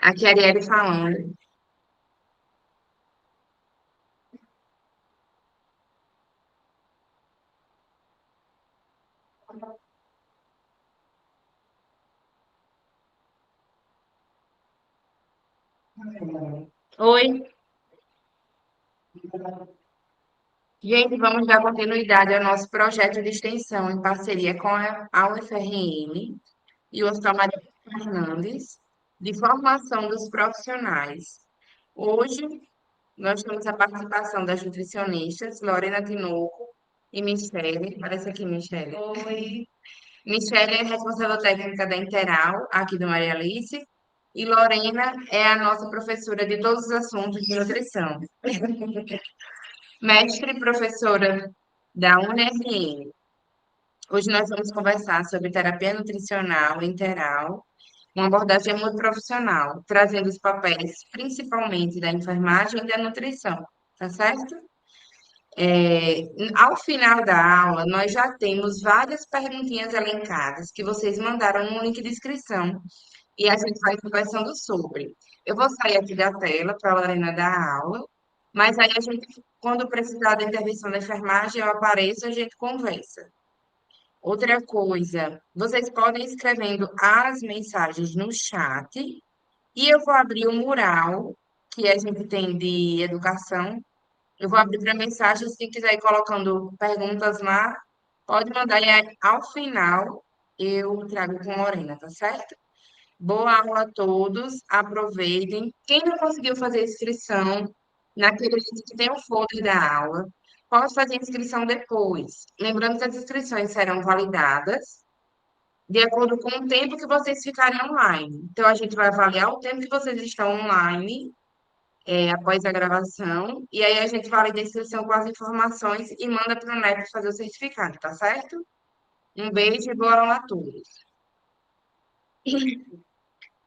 Aqui é a Arielle falando. Oi, gente, vamos dar continuidade ao nosso projeto de extensão em parceria com a UFRN e o Hospital Maria Fernandes, de formação dos profissionais. Hoje, nós temos a participação das nutricionistas Lorena Tinoco e Michele. Aparece aqui, Michele. Oi. Michele é responsável técnica da Interal, aqui do Maria Alice, e Lorena é a nossa professora de todos os assuntos de nutrição. Mestre e professora da UNFM. Hoje nós vamos conversar sobre terapia nutricional interal, uma abordagem muito profissional, trazendo os papéis principalmente da enfermagem e da nutrição, tá certo? Ao final da aula, nós já temos várias perguntinhas elencadas que vocês mandaram no link de inscrição e a gente vai conversando sobre. Eu vou sair aqui da tela para a Lorena dar aula, mas aí a gente, quando precisar da intervenção da enfermagem, eu apareço e a gente conversa. Outra coisa, vocês podem ir escrevendo as mensagens no chat e eu vou abrir o mural que a gente tem de educação. Eu vou abrir para mensagens, se quiser ir colocando perguntas lá, pode mandar e aí, ao final eu trago com a Lorena, tá certo? Boa aula a todos, aproveitem. Quem não conseguiu fazer inscrição naquele link que tem o folder da aula, pode fazer inscrição depois. Lembrando que as inscrições serão validadas de acordo com o tempo que vocês ficarem online. Então, a gente vai avaliar o tempo que vocês estão online, após a gravação, e aí a gente valida a inscrição com as informações e manda para o NEP fazer o certificado, tá certo? Um beijo e boa aula a todos.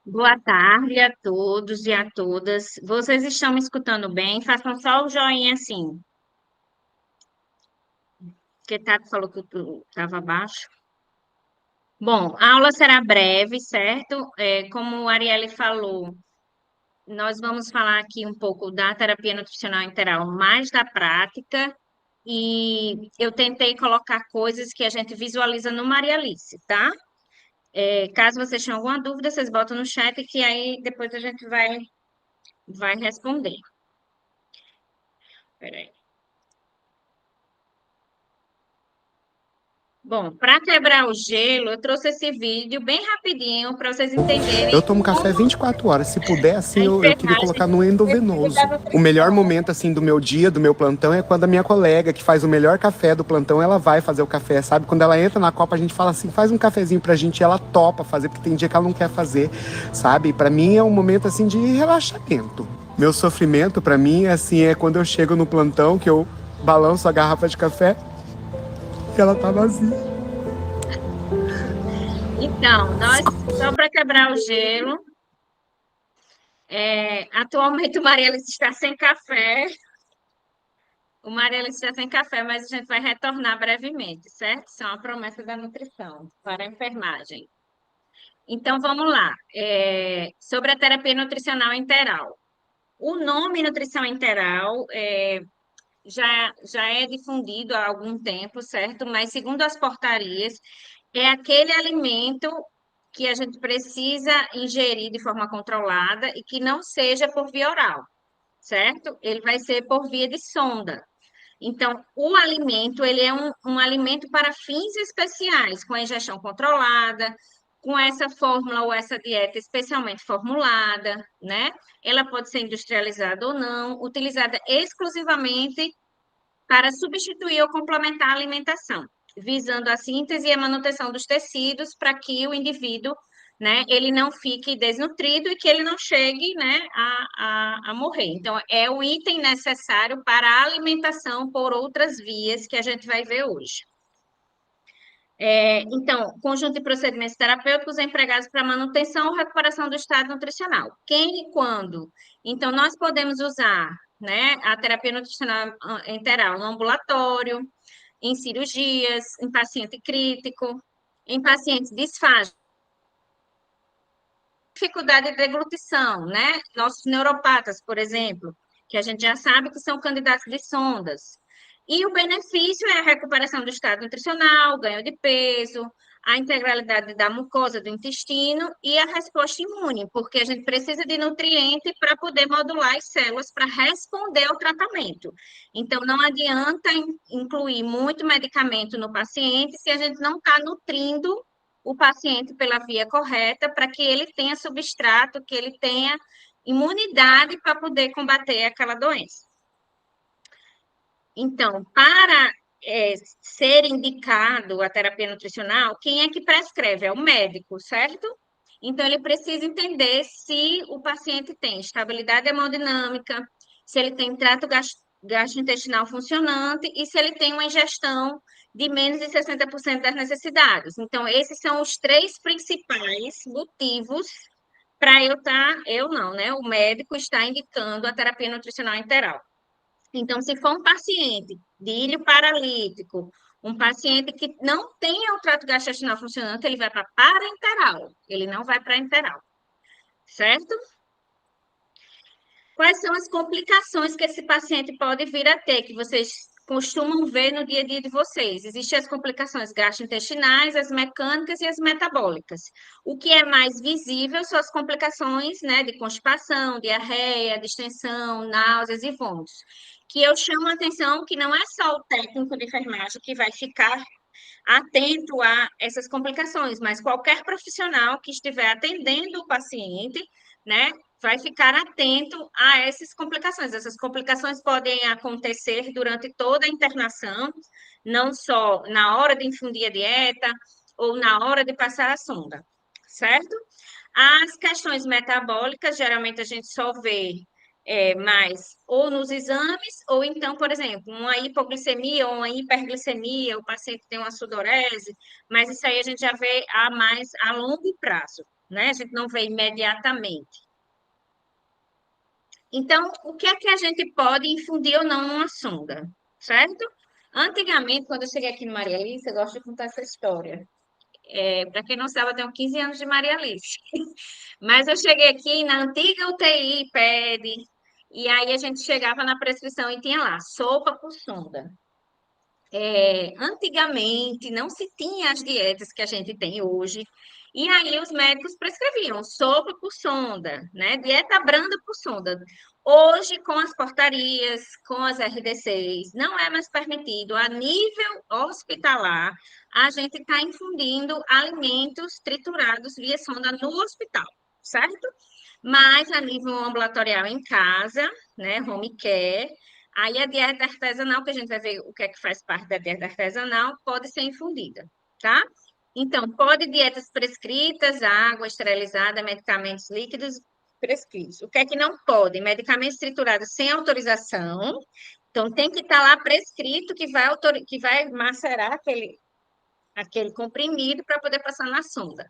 Boa tarde a todos e a todas. Vocês estão me escutando bem? Façam só o joinha assim, porque Tato falou que estava baixo. Bom, a aula será breve, certo? Como a Arielle falou, nós vamos falar aqui um pouco da terapia nutricional integral, mais da prática, e eu tentei colocar coisas que a gente visualiza no Maria Alice, tá? Caso vocês tenham alguma dúvida, vocês botam no chat que aí depois a gente vai responder. Peraí. Bom, para quebrar o gelo, eu trouxe esse vídeo bem rapidinho para vocês Eu entenderem tomo café como 24 horas. Se puder, a assim, eu queria enfermagem colocar no endovenoso. precisa da O melhor nutrição. momento, assim, do meu dia, do meu plantão, é quando a minha colega, que faz o melhor café do plantão, ela vai fazer o café, sabe? Quando ela entra na copa, a gente fala assim, faz um cafezinho pra gente, e ela topa fazer, porque tem dia que ela não quer fazer, sabe? Pra mim é um momento, assim, de relaxamento. Meu sofrimento, pra mim, assim, é quando eu chego no plantão, que eu balanço a garrafa de café e ela tá vazia. Então, só para quebrar o gelo, atualmente o Mariela está sem café. O Mariela está sem café, mas a gente vai retornar brevemente, certo? Isso é uma promessa da nutrição para a enfermagem. Então, vamos lá. Sobre a terapia nutricional interal. O nome nutrição interal já é difundido há algum tempo, certo? Mas, segundo as portarias, é aquele alimento que a gente precisa ingerir de forma controlada e que não seja por via oral, certo? Ele vai ser por via de sonda. Então, o alimento, ele é um alimento para fins especiais, com a ingestão controlada, com essa fórmula ou essa dieta especialmente formulada, né? Ela pode ser industrializada ou não, utilizada exclusivamente para substituir ou complementar a alimentação, visando a síntese e a manutenção dos tecidos para que o indivíduo, né, ele não fique desnutrido e que ele não chegue, né, a morrer. Então, é o item necessário para a alimentação por outras vias que a gente vai ver hoje. Então, conjunto de procedimentos terapêuticos empregados para manutenção ou recuperação do estado nutricional. Quem e quando? Então, nós podemos usar, né, a terapia nutricional enteral no ambulatório, em cirurgias, em paciente crítico, em pacientes disfásicos, dificuldade de deglutição, né? Nossos neuropatas, por exemplo, que a gente já sabe que são candidatos de sondas. E o benefício é a recuperação do estado nutricional, ganho de peso, a integralidade da mucosa do intestino e a resposta imune, porque a gente precisa de nutriente para poder modular as células para responder ao tratamento. Então, não adianta incluir muito medicamento no paciente se a gente não está nutrindo o paciente pela via correta para que ele tenha substrato, que ele tenha imunidade para poder combater aquela doença. Então, para ser indicado a terapia nutricional, quem é que prescreve? É o médico, certo? Então, ele precisa entender se o paciente tem estabilidade hemodinâmica, se ele tem trato gastrointestinal funcionante e se ele tem uma ingestão de menos de 60% das necessidades. Então, esses são os 3 principais motivos para eu não, né? O médico está indicando a terapia nutricional enteral. Então, se for um paciente de ilho paralítico, um paciente que não tenha o trato gastrointestinal funcionante, ele vai para parenteral, ele não vai para enteral, certo? Quais são as complicações que esse paciente pode vir a ter, que vocês costumam ver no dia a dia de vocês? Existem as complicações gastrointestinais, as mecânicas e as metabólicas. O que é mais visível são as complicações, né, de constipação, diarreia, distensão, náuseas e vômitos. Que eu chamo a atenção que não é só o técnico de enfermagem que vai ficar atento a essas complicações, mas qualquer profissional que estiver atendendo o paciente, né, vai ficar atento a essas complicações. Essas complicações podem acontecer durante toda a internação, não só na hora de infundir a dieta ou na hora de passar a sonda, certo? As questões metabólicas, geralmente a gente só vê mais ou nos exames, ou então, por exemplo, uma hipoglicemia ou uma hiperglicemia, o paciente tem uma sudorese, mas isso aí a gente já vê a longo prazo, né? A gente não vê imediatamente. Então, o que é que a gente pode infundir ou não numa sonda, certo? Antigamente, quando eu cheguei aqui no Maria Alice, eu gosto de contar essa história. Para quem não sabe, eu tenho 15 anos de Maria Alice. Mas eu cheguei aqui na antiga UTI PED, e aí a gente chegava na prescrição e tinha lá, sopa por sonda. Antigamente não se tinha as dietas que a gente tem hoje, e aí os médicos prescreviam sopa por sonda, né? Dieta branda por sonda. Hoje, com as portarias, com as RDCs, não é mais permitido, a nível hospitalar, a gente está infundindo alimentos triturados via sonda no hospital, certo? Mas a nível ambulatorial em casa, né, home care, aí a dieta artesanal, que a gente vai ver o que é que faz parte da dieta artesanal, pode ser infundida, tá? Então, pode dietas prescritas, água esterilizada, medicamentos líquidos prescritos. O que é que não pode? Medicamentos triturados sem autorização. Então, tem que estar lá prescrito que vai macerar aquele comprimido para poder passar na sonda.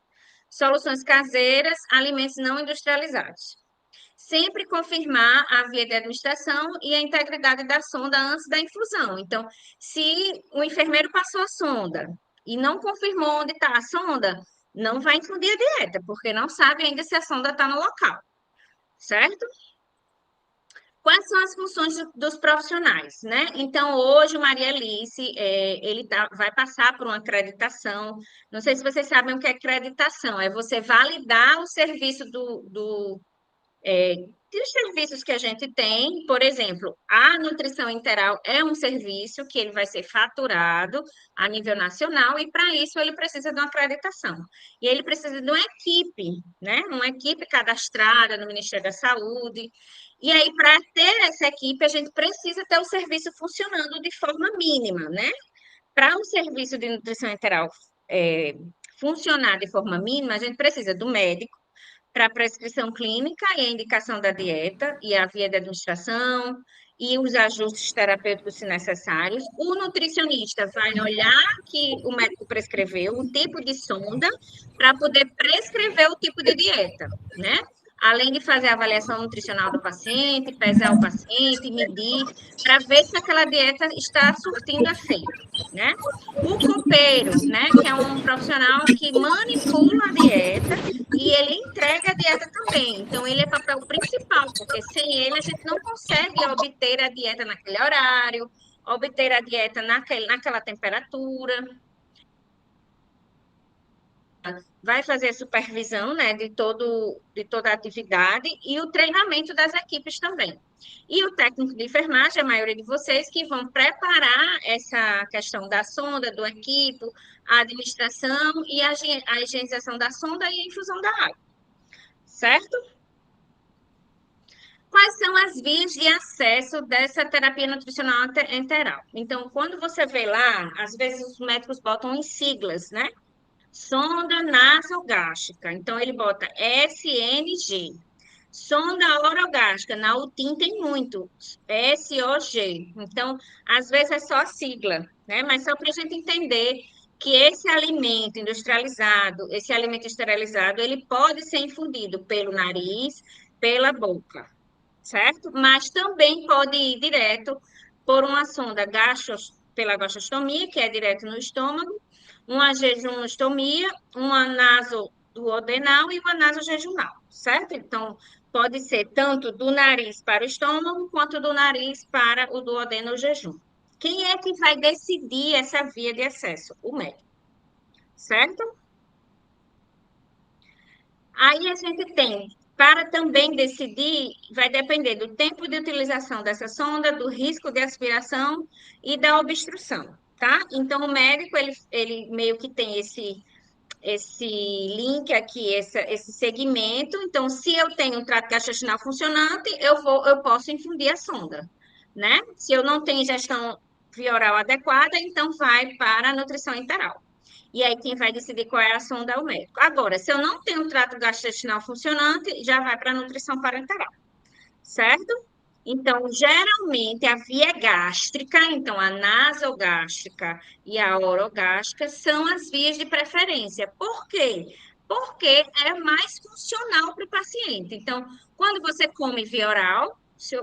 Soluções caseiras, alimentos não industrializados. Sempre confirmar a via de administração e a integridade da sonda antes da infusão. Então, se o enfermeiro passou a sonda e não confirmou onde está a sonda, não vai infundir a dieta, porque não sabe ainda se a sonda está no local, certo? Quais são as funções dos profissionais, né? Então, hoje, o Maria Alice, ele vai passar por uma acreditação. Não sei se vocês sabem o que é acreditação. É você validar o serviço dos serviços que a gente tem. Por exemplo, a nutrição enteral é um serviço que ele vai ser faturado a nível nacional e, para isso, ele precisa de uma acreditação. E ele precisa de uma equipe, né? Uma equipe cadastrada no Ministério da Saúde. E aí, para ter essa equipe, a gente precisa ter o serviço funcionando de forma mínima, né? Para um serviço de nutrição enteral funcionar de forma mínima, a gente precisa do médico para a prescrição clínica e a indicação da dieta e a via de administração e os ajustes terapêuticos se necessários. O nutricionista vai olhar que o médico prescreveu, um tipo de sonda, para poder prescrever o tipo de dieta, né? além de fazer a avaliação nutricional do paciente, pesar o paciente, medir, para ver se aquela dieta está surtindo efeito, né? O copeiro, né, que é um profissional que manipula a dieta e ele entrega a dieta também. Então, ele é papel principal, porque sem ele a gente não consegue obter a dieta naquele horário, obter a dieta naquela temperatura. Vai fazer a supervisão, né, de toda a atividade e o treinamento das equipes também. E o técnico de enfermagem, a maioria de vocês, que vão preparar essa questão da sonda, do equipo, a administração e a higienização da sonda e a infusão da água, certo? Quais são as vias de acesso dessa terapia nutricional enteral? Então, quando você vê lá, às vezes os médicos botam em siglas, né? Sonda nasogástrica. Então, ele bota SNG. Sonda orogástrica. Na UTIM tem muito. SOG. Então, às vezes é só a sigla, né? Mas só para a gente entender que esse alimento industrializado, esse alimento esterilizado, ele pode ser infundido pelo nariz, pela boca, certo? Mas também pode ir direto por uma sonda pela gastrostomia, que é direto no estômago, uma jejunostomia, uma nasoduodenal e uma nasojejunal, certo? Então, pode ser tanto do nariz para o estômago, quanto do nariz para o duodeno jejum. Quem é que vai decidir essa via de acesso? O médico, certo? Aí a gente tem, para também decidir, vai depender do tempo de utilização dessa sonda, do risco de aspiração e da obstrução, tá? Então, o médico, ele meio que tem esse link aqui, esse segmento. Então, se eu tenho um trato gastrointestinal funcionante, eu posso infundir a sonda, né? Se eu não tenho ingestão via oral adequada, então vai para a nutrição enteral. E aí, quem vai decidir qual é a sonda é o médico. Agora, se eu não tenho um trato gastrointestinal funcionante, já vai para a nutrição parenteral, certo? Então, geralmente, a via gástrica, então a nasogástrica e a orogástrica, são as vias de preferência. Por quê? Porque é mais funcional para o paciente. Então, quando você come via oral,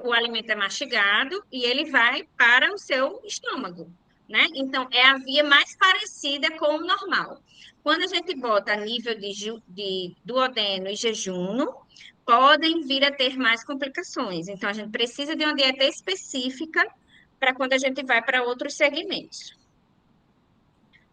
o alimento é mastigado e ele vai para o seu estômago, né? Então, é a via mais parecida com o normal. Quando a gente bota a nível de duodeno e jejum, podem vir a ter mais complicações. Então, a gente precisa de uma dieta específica para quando a gente vai para outros segmentos.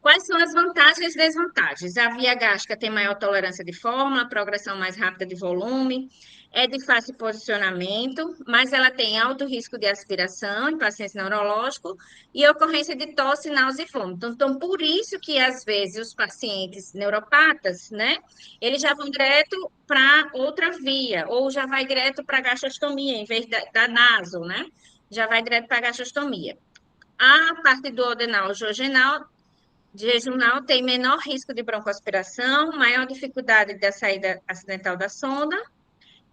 Quais são as vantagens e desvantagens? A via gástrica tem maior tolerância de fórmula, progressão mais rápida de volume, é de fácil posicionamento, mas ela tem alto risco de aspiração em pacientes neurológicos e ocorrência de tosse, náusea e vômito. Então, por isso que, às vezes, os pacientes neuropatas, né, eles já vão direto para outra via, ou já vai direto para a gastrostomia, em vez da naso, né? Já vai direto para a gastrostomia. A parte do adenal jejunal tem menor risco de broncoaspiração, maior dificuldade da saída acidental da sonda,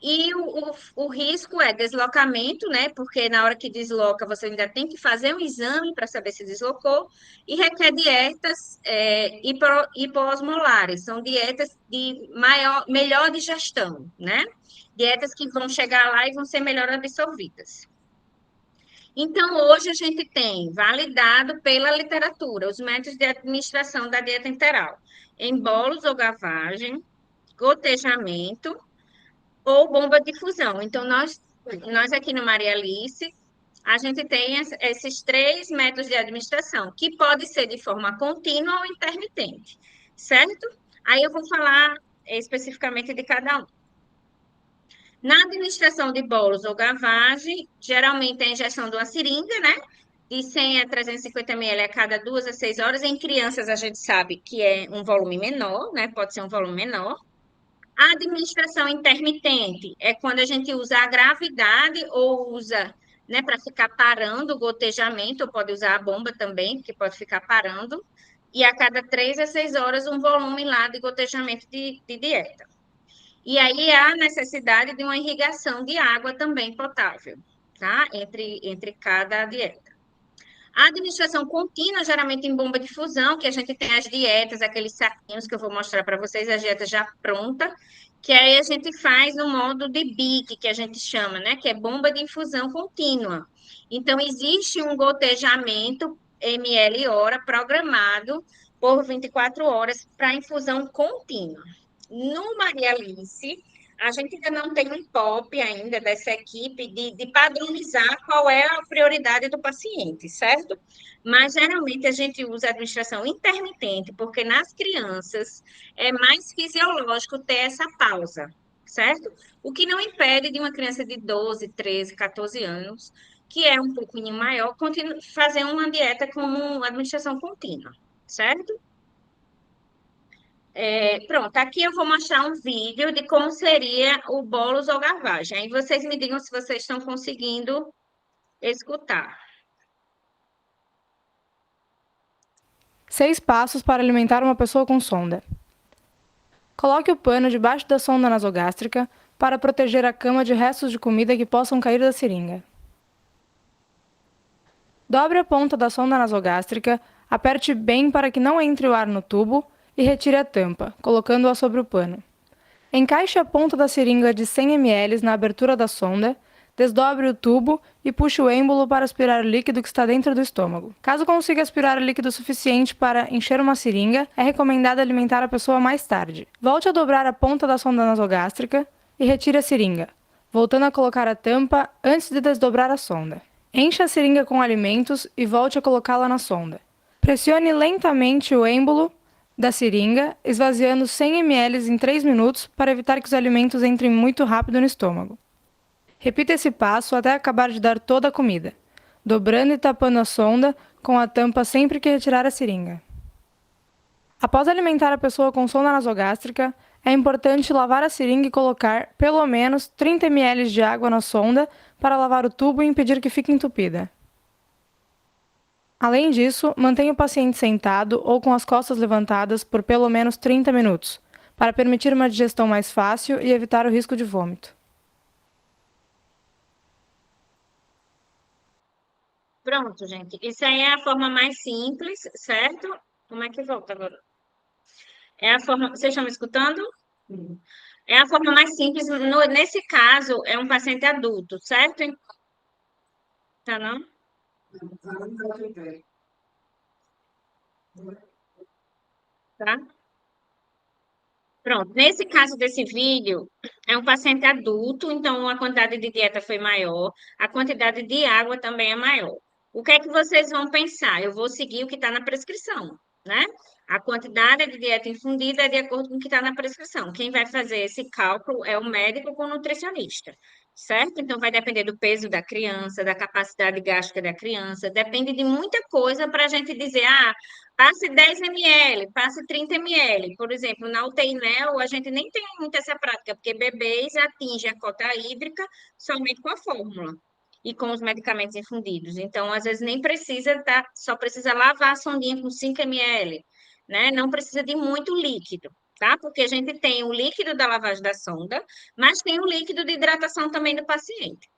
e o risco é deslocamento, né? Porque na hora que desloca, você ainda tem que fazer um exame para saber se deslocou, e requer dietas hipoosmolares, são dietas de melhor digestão, né? Dietas que vão chegar lá e vão ser melhor absorvidas. Então, hoje a gente tem validado pela literatura os métodos de administração da dieta enteral, em bolos ou gavagem, gotejamento ou bomba de difusão. Então, nós aqui no Maria Alice, a gente tem esses 3 métodos de administração, que pode ser de forma contínua ou intermitente, certo? Aí eu vou falar especificamente de cada um. Na administração de bolos ou gavagem, geralmente é a injeção de uma seringa, né? De 100 a 350 ml a cada 2 a 6 horas. Em crianças, a gente sabe que é um volume menor, né? Pode ser um volume menor. A administração intermitente é quando a gente usa a gravidade ou usa, né, para ficar parando o gotejamento, ou pode usar a bomba também, que pode ficar parando. E a cada 3 a 6 horas, um volume lá de gotejamento de dieta. E aí há necessidade de uma irrigação de água também potável, tá? Entre cada dieta. A administração contínua, geralmente em bomba de fusão, que a gente tem as dietas, aqueles saquinhos que eu vou mostrar para vocês, a dieta já pronta, que aí a gente faz no modo de BIC, que a gente chama, né? Que é bomba de infusão contínua. Então, existe um gotejamento ml hora programado por 24 horas para infusão contínua. No Maria Alice, a gente ainda não tem um top ainda dessa equipe de padronizar qual é a prioridade do paciente, certo? Mas geralmente a gente usa a administração intermitente, porque nas crianças é mais fisiológico ter essa pausa, certo? O que não impede de uma criança de 12, 13, 14 anos, que é um pouquinho maior, fazer uma dieta como administração contínua, certo? Pronto, aqui eu vou mostrar um vídeo de como seria o bolos ou garvagem. Aí vocês me digam se vocês estão conseguindo escutar. 6 passos para alimentar uma pessoa com sonda. Coloque o pano debaixo da sonda nasogástrica para proteger a cama de restos de comida que possam cair da seringa. Dobre a ponta da sonda nasogástrica, aperte bem para que não entre o ar no tubo e retire a tampa, colocando-a sobre o pano. Encaixe a ponta da seringa de 100 ml na abertura da sonda, desdobre o tubo e puxe o êmbolo para aspirar o líquido que está dentro do estômago. Caso consiga aspirar o líquido suficiente para encher uma seringa, é recomendado alimentar a pessoa mais tarde. Volte a dobrar a ponta da sonda nasogástrica e retire a seringa, voltando a colocar a tampa antes de desdobrar a sonda. Encha a seringa com alimentos e volte a colocá-la na sonda. Pressione lentamente o êmbolo da seringa, esvaziando 100 ml em 3 minutos para evitar que os alimentos entrem muito rápido no estômago. Repita esse passo até acabar de dar toda a comida, dobrando e tapando a sonda com a tampa sempre que retirar a seringa. Após alimentar a pessoa com sonda nasogástrica, é importante lavar a seringa e colocar pelo menos 30 ml de água na sonda para lavar o tubo e impedir que fique entupida. Além disso, mantenha o paciente sentado ou com as costas levantadas por pelo menos 30 minutos, para permitir uma digestão mais fácil e evitar o risco de vômito. Pronto, gente. Isso aí é a forma mais simples, certo? Como é que volta agora? É a forma. Vocês estão me escutando? É a forma mais simples. Nesse caso, é um paciente adulto, certo? Tá, não? Tá? Pronto. Nesse caso desse vídeo, é um paciente adulto, então a quantidade de dieta foi maior, a quantidade de água também é maior. O que é que vocês vão pensar? Eu vou seguir o que está na prescrição, né? A quantidade de dieta infundida é de acordo com o que está na prescrição. Quem vai fazer esse cálculo é o médico com o nutricionista, certo? Então, vai depender do peso da criança, da capacidade gástrica da criança, depende de muita coisa para a gente dizer, passe 10 ml, passe 30 ml. Por exemplo, na UTI NEO, a gente nem tem muito essa prática, porque bebês atingem a cota hídrica somente com a fórmula e com os medicamentos infundidos. Então, às vezes, nem precisa, só precisa lavar a sondinha com 5 ml, né? Não precisa de muito líquido, tá? Porque a gente tem o líquido da lavagem da sonda, mas tem o líquido de hidratação também do paciente.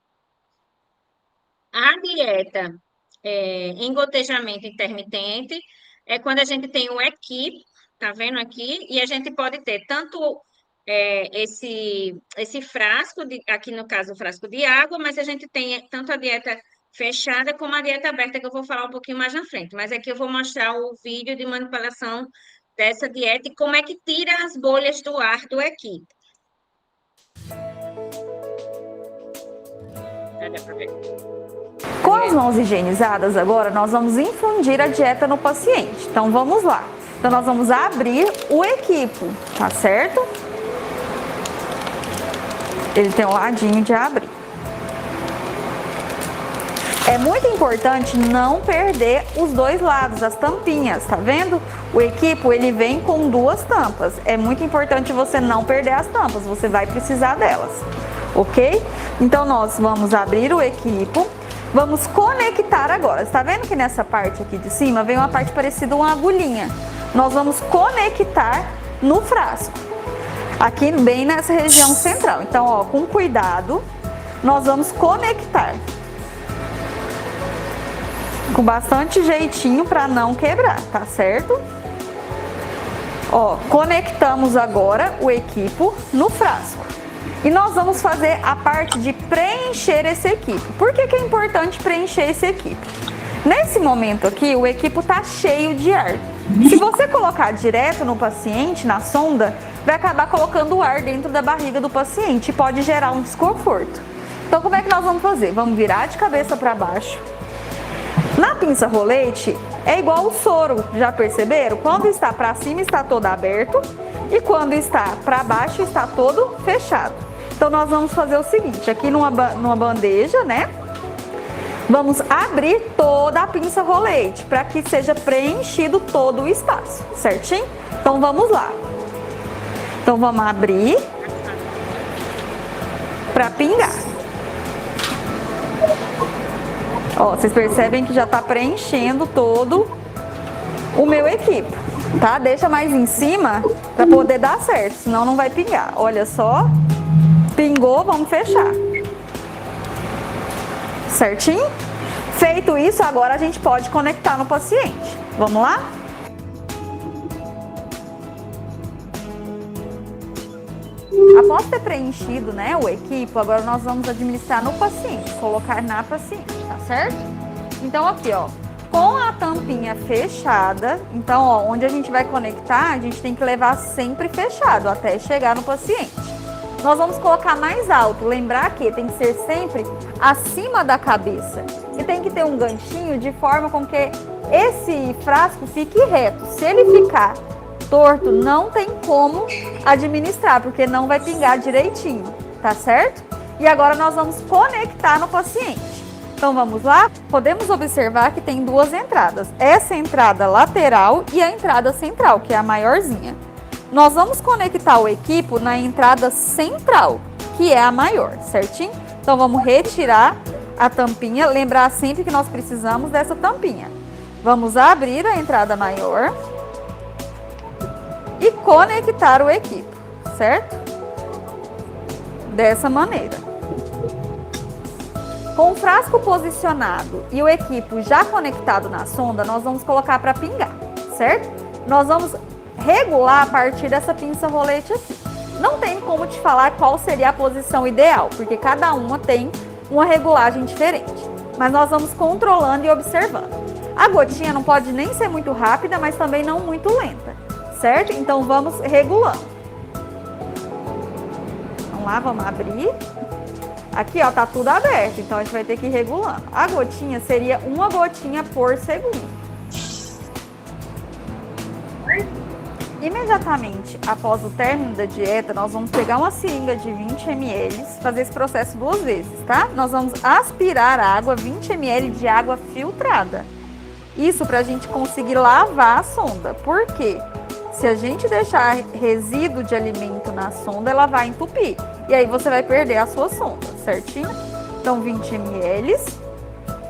A dieta em gotejamento intermitente é quando a gente tem o EQUIP, tá vendo aqui? E a gente pode ter tanto esse frasco, aqui no caso o frasco de água, mas a gente tem tanto a dieta fechada como a dieta aberta, que eu vou falar um pouquinho mais na frente. Mas aqui eu vou mostrar o vídeo de manipulação dessa dieta e como é que tira as bolhas do ar do EQUIP. Dá pra ver? Com as mãos higienizadas agora, nós vamos infundir a dieta no paciente. Então, vamos lá. Então, nós vamos abrir o equipo, tá certo? Ele tem um ladinho de abrir. É muito importante não perder os dois lados, as tampinhas, tá vendo? O equipo, ele vem com 2 tampas. É muito importante você não perder as tampas, você vai precisar delas, ok? Então, nós vamos abrir o equipo. Vamos conectar agora. Você tá vendo que nessa parte aqui de cima vem uma parte parecida com uma agulhinha? Nós vamos conectar no frasco, aqui bem nessa região central. Então, ó, com cuidado, nós vamos conectar. Com bastante jeitinho para não quebrar, tá certo? Ó, com cuidado, nós vamos conectar Ó, conectamos agora o equipo no frasco. E nós vamos fazer a parte de preencher esse equipo. Por que é importante preencher esse equipo? Nesse momento aqui, o equipo está cheio de ar. Se você colocar direto no paciente, na sonda, vai acabar colocando o ar dentro da barriga do paciente e pode gerar um desconforto. Então, como é que nós vamos fazer? Vamos virar de cabeça para baixo. Na pinça rolete, é igual o soro, já perceberam? Quando está para cima, está todo aberto, e quando está para baixo, está todo fechado. Então, nós vamos fazer o seguinte, aqui numa bandeja, né? Vamos abrir toda a pinça rolete, para que seja preenchido todo o espaço, certinho? Então, vamos lá. Então, vamos abrir para pingar. Ó, vocês percebem que já está preenchendo todo o meu equipo, tá? Deixa mais em cima para poder dar certo, senão não vai pingar. Olha só, pingou, vamos fechar. Certinho? Feito isso, agora a gente pode conectar no paciente. Vamos lá? Após ter preenchido, né, o equipo, agora nós vamos administrar no paciente, colocar na paciente, tá certo? Então aqui, ó, com a tampinha fechada, então, ó, onde a gente vai conectar, a gente tem que levar sempre fechado até chegar no paciente. Nós vamos colocar mais alto, lembrar que tem que ser sempre acima da cabeça e tem que ter um ganchinho de forma com que esse frasco fique reto. Se ele ficar torto, não tem como administrar, porque não vai pingar direitinho, tá certo? E agora nós vamos conectar no paciente. Então vamos lá? Podemos observar que tem duas entradas. Essa entrada lateral e a entrada central, que é a maiorzinha. Nós vamos conectar o equipo na entrada central, que é a maior, certinho? Então vamos retirar a tampinha, lembrar sempre que nós precisamos dessa tampinha. Vamos abrir a entrada maior e conectar o equipo, certo? Dessa maneira. Com o frasco posicionado e o equipo já conectado na sonda, nós vamos colocar para pingar, certo? Nós vamos regular a partir dessa pinça rolete aqui. Não tem como te falar qual seria a posição ideal, porque cada uma tem uma regulagem diferente. Mas nós vamos controlando e observando. A gotinha não pode nem ser muito rápida, mas também não muito lenta, certo? Então vamos regulando. Vamos lá, vamos abrir. Aqui, ó, tá tudo aberto, então a gente vai ter que ir regulando. A gotinha seria uma gotinha por segundo. Imediatamente após o término da dieta, nós vamos pegar uma seringa de 20 ml, fazer esse processo 2 vezes, tá? Nós vamos aspirar água, 20 ml de água filtrada. Isso para a gente conseguir lavar a sonda. Por quê? Se a gente deixar resíduo de alimento na sonda, ela vai entupir. E aí você vai perder a sua sonda, certinho? Então 20 ml.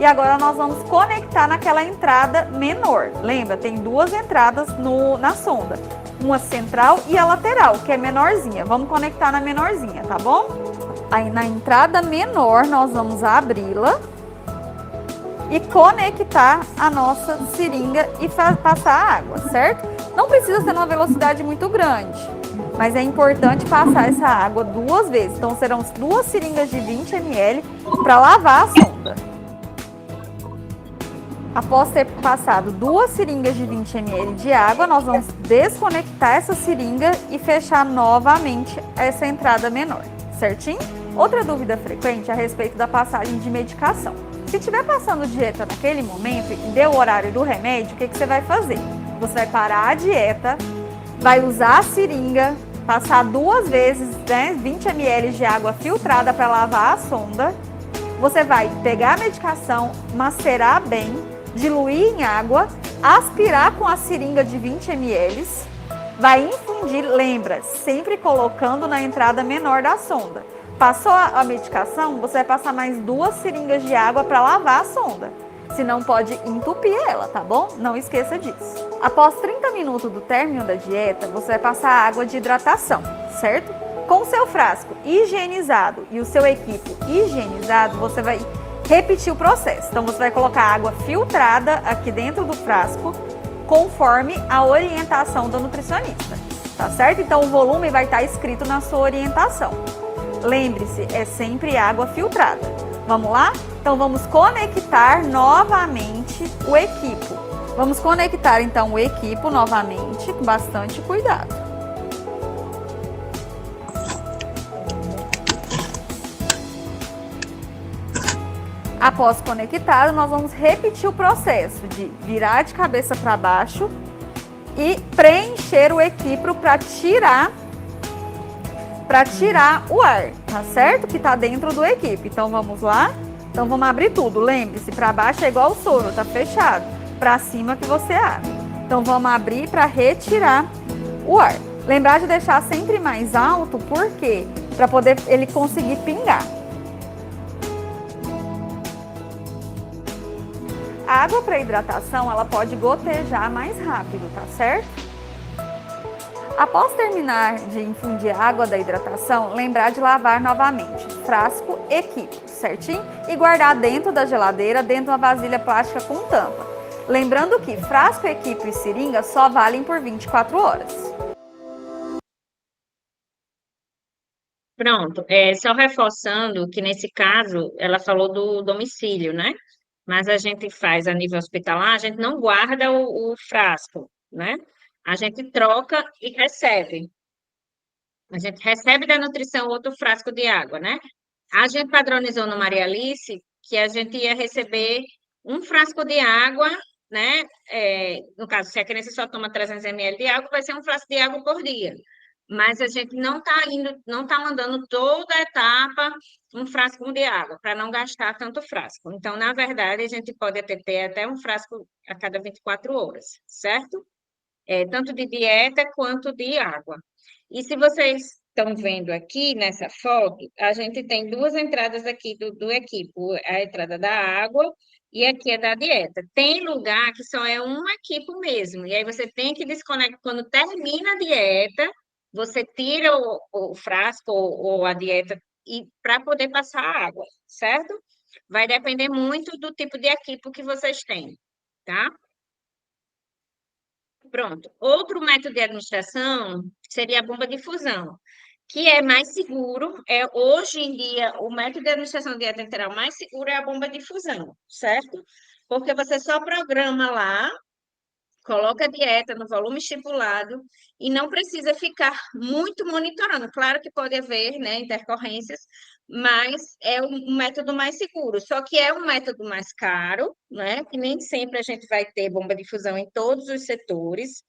E agora nós vamos conectar naquela entrada menor. Lembra, tem duas entradas na sonda. Uma central e a lateral, que é menorzinha. Vamos conectar na menorzinha, tá bom? Aí na entrada menor nós vamos abri-la e conectar a nossa seringa e passar a água, certo? Não precisa ser numa velocidade muito grande, mas é importante passar essa água 2 vezes. Então serão 2 seringas de 20 ml para lavar a sonda. Após ter passado 2 seringas de 20 ml de água, nós vamos desconectar essa seringa e fechar novamente essa entrada menor, certinho? Outra dúvida frequente é a respeito da passagem de medicação. Se estiver passando dieta naquele momento e deu o horário do remédio, o que você vai fazer? Você vai parar a dieta, vai usar a seringa, passar 2 vezes, né, 20 ml de água filtrada para lavar a sonda. Você vai pegar a medicação, macerar bem, diluir em água, aspirar com a seringa de 20 ml, vai infundir, lembra, sempre colocando na entrada menor da sonda. Passou a medicação, você vai passar mais 2 seringas de água para lavar a sonda. Senão pode entupir ela, tá bom? Não esqueça disso. Após 30 minutos do término da dieta, você vai passar água de hidratação, certo? Com o seu frasco higienizado e o seu equipo higienizado, você vai repetir o processo. Então você vai colocar água filtrada aqui dentro do frasco conforme a orientação do nutricionista, tá certo? Então, o volume vai estar escrito na sua orientação. Lembre-se, é sempre água filtrada. Vamos lá? Então, vamos conectar novamente o equipo. Vamos conectar, então, o equipo novamente, com bastante cuidado. Após conectado, nós vamos repetir o processo de virar de cabeça para baixo e preencher o equipro para tirar o ar, tá certo? Que tá dentro do equipe. Então vamos lá? Então vamos abrir tudo. Lembre-se, para baixo é igual o soro, tá fechado. Para cima que você abre. Então vamos abrir para retirar o ar. Lembrar de deixar sempre mais alto, por quê? Para poder ele conseguir pingar. A água para hidratação, ela pode gotejar mais rápido, tá certo? Após terminar de infundir a água da hidratação, lembrar de lavar novamente frasco e equipe, certinho? E guardar dentro da geladeira, dentro de uma vasilha plástica com tampa. Lembrando que frasco, equipe e seringa só valem por 24 horas. Pronto, só reforçando que nesse caso ela falou do domicílio, né? Mas a gente faz a nível hospitalar, a gente não guarda o frasco, né? A gente troca e recebe. A gente recebe da nutrição outro frasco de água, né? A gente padronizou no Maria Alice que a gente ia receber um frasco de água, né? No caso, se a criança só toma 300 ml de água, vai ser um frasco de água por dia. Mas a gente não está não está mandando toda a etapa um frasco de água, para não gastar tanto frasco. Então, na verdade, a gente pode ter até um frasco a cada 24 horas, certo? Tanto de dieta quanto de água. E se vocês estão vendo aqui nessa foto, a gente tem duas entradas aqui do equipo, a entrada da água e aqui é da dieta. Tem lugar que só é um equipo mesmo, e aí você tem que desconectar, quando termina a dieta, você tira o frasco ou a dieta para poder passar a água, certo? Vai depender muito do tipo de equipo que vocês têm, tá? Pronto. Outro método de administração seria a bomba de infusão, que é mais seguro. Hoje em dia, o método de administração de dieta enteral mais seguro é a bomba de infusão, certo? Porque você só programa lá, coloca a dieta no volume estipulado e não precisa ficar muito monitorando. Claro que pode haver, né, intercorrências, mas é um método mais seguro. Só que é um método mais caro, né? Que nem sempre a gente vai ter bomba de infusão em todos os setores.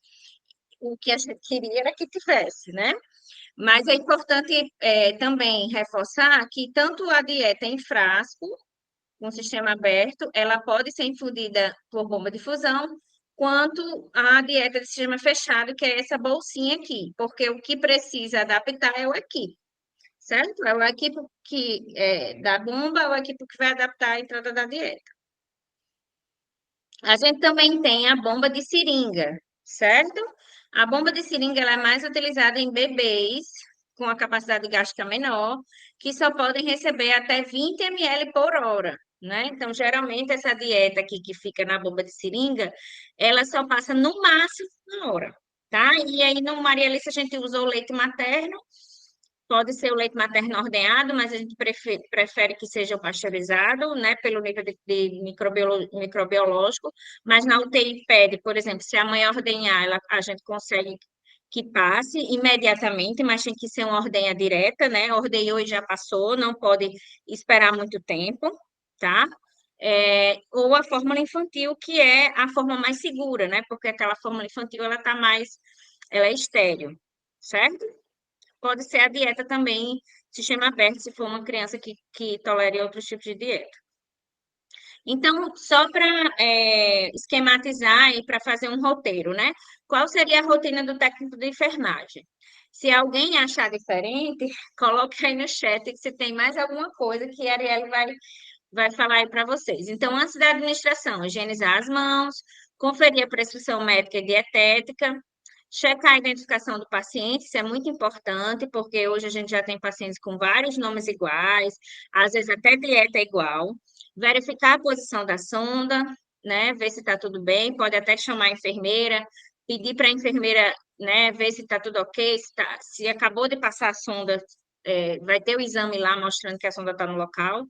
O que a gente queria era que tivesse, né? Mas é importante também reforçar que tanto a dieta em frasco, com sistema aberto, ela pode ser infundida por bomba de infusão, quanto a dieta de sistema fechado, que é essa bolsinha aqui, porque o que precisa adaptar é o equipe, certo? É o equipe da bomba, é o equipe que vai adaptar a entrada da dieta. A gente também tem a bomba de seringa, certo? A bomba de seringa ela é mais utilizada em bebês com a capacidade gástrica menor, que só podem receber até 20 ml por hora, né? Então, geralmente, essa dieta aqui que fica na bomba de seringa, ela só passa no máximo uma hora, tá? E aí, no Maria Alice, a gente usa o leite materno, pode ser o leite materno ordenhado, mas a gente prefere que seja o pasteurizado, né, pelo nível de microbiológico, mas na UTI pede, por exemplo, se a mãe ordenhar, a gente consegue que passe imediatamente, mas tem que ser uma ordenha direta, né? Ordenhou e já passou, não pode esperar muito tempo, tá? Ou a fórmula infantil, que é a forma mais segura, né? Porque aquela fórmula infantil, ela é estéril, certo? Pode ser a dieta também, sistema aberto, se for uma criança que tolere outros tipos de dieta. Então, só para esquematizar e para fazer um roteiro, né? Qual seria a rotina do técnico de enfermagem? Se alguém achar diferente, coloque aí no chat se tem mais alguma coisa que a Arielle vai falar aí para vocês. Então, antes da administração, higienizar as mãos, conferir a prescrição médica e dietética, checar a identificação do paciente, isso é muito importante, porque hoje a gente já tem pacientes com vários nomes iguais, às vezes até dieta é igual. Verificar a posição da sonda, né, ver se está tudo bem, pode até chamar a enfermeira, pedir para a enfermeira, né, ver se está tudo ok, se acabou de passar a sonda, vai ter o exame lá mostrando que a sonda está no local,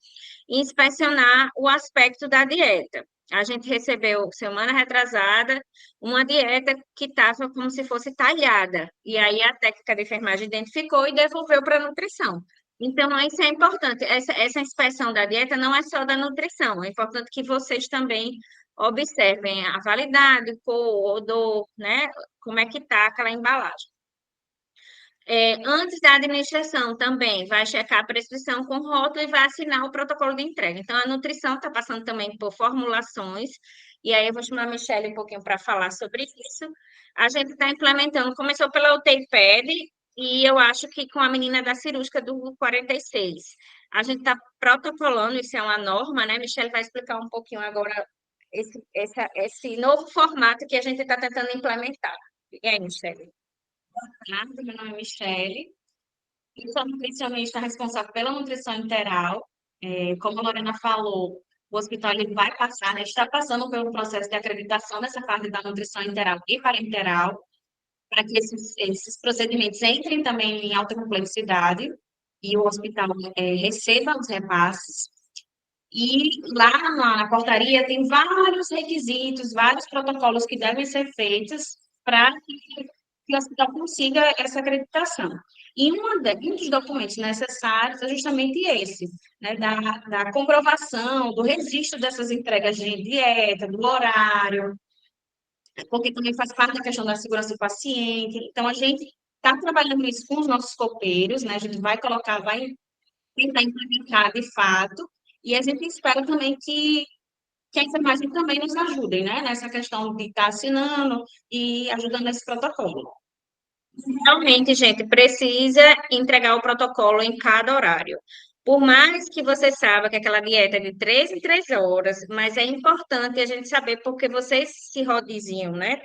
e inspecionar o aspecto da dieta. A gente recebeu, semana retrasada, uma dieta que estava como se fosse talhada, e aí a técnica de enfermagem identificou e devolveu para a nutrição. Então, isso é importante. Essa inspeção da dieta não é só da nutrição, é importante que vocês também observem a validade, cor, odor, né? Como é que está aquela embalagem. Antes da administração também, vai checar a prescrição com rótulo e vai assinar o protocolo de entrega. Então, a nutrição está passando também por formulações, e aí eu vou chamar a Michelle um pouquinho para falar sobre isso. A gente está implementando, começou pela UTI-PED, e eu acho que com a menina da cirúrgica do 46. A gente está protocolando, isso é uma norma, né? Michelle vai explicar um pouquinho agora esse novo formato que a gente está tentando implementar. E aí, Michelle? Tarde, meu nome é Michele, eu sou nutricionista responsável pela nutrição interal. Como a Lorena falou, o hospital ele vai passar, né, está passando pelo processo de acreditação dessa parte da nutrição interal e parenteral, para que esses procedimentos entrem também em alta complexidade e o hospital receba os repasses. E lá na portaria tem vários requisitos, vários protocolos que devem ser feitos para que o hospital consiga essa acreditação. E um dos documentos necessários é justamente esse, né, da comprovação, do registro dessas entregas de dieta, do horário, porque também faz parte da questão da segurança do paciente. Então, a gente está trabalhando isso com os nossos copeiros, né, a gente vai tentar implementar de fato, e a gente espera também que a enfermagem também nos ajude, né, nessa questão de estar assinando e ajudando nesse protocolo. Realmente, gente, precisa entregar o protocolo em cada horário. Por mais que você saiba que aquela dieta é de 3 em 3 horas, mas é importante a gente saber porque vocês se rodiziam, né?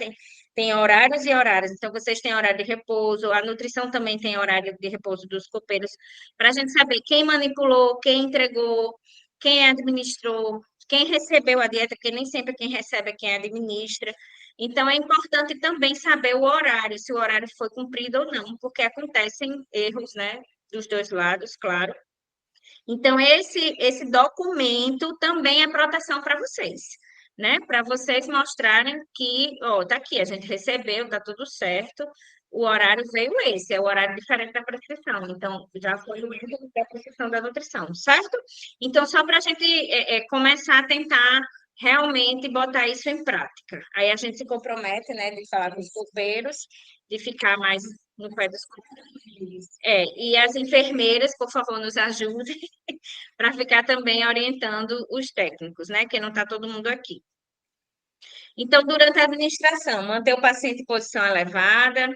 Tem horários e horários. Então, vocês têm horário de repouso, a nutrição também tem horário de repouso dos copeiros, para a gente saber quem manipulou, quem entregou, quem administrou, quem recebeu a dieta, porque nem sempre quem recebe é quem administra. Então, é importante também saber o horário, se o horário foi cumprido ou não, porque acontecem erros, né, dos dois lados, claro. Então, esse documento também é proteção para vocês, né? Para vocês mostrarem que, ó, tá aqui, a gente recebeu, tá tudo certo, o horário veio esse, é o horário diferente da prescrição. Então, já foi o erro da prescrição da nutrição, certo? Então, só para a gente começar a tentar realmente botar isso em prática. Aí a gente se compromete, né, de falar com os copeiros, de ficar mais no pé dos copeiros. E as enfermeiras, por favor, nos ajudem para ficar também orientando os técnicos, né? Que não está todo mundo aqui. Então, durante a administração, manter o paciente em posição elevada,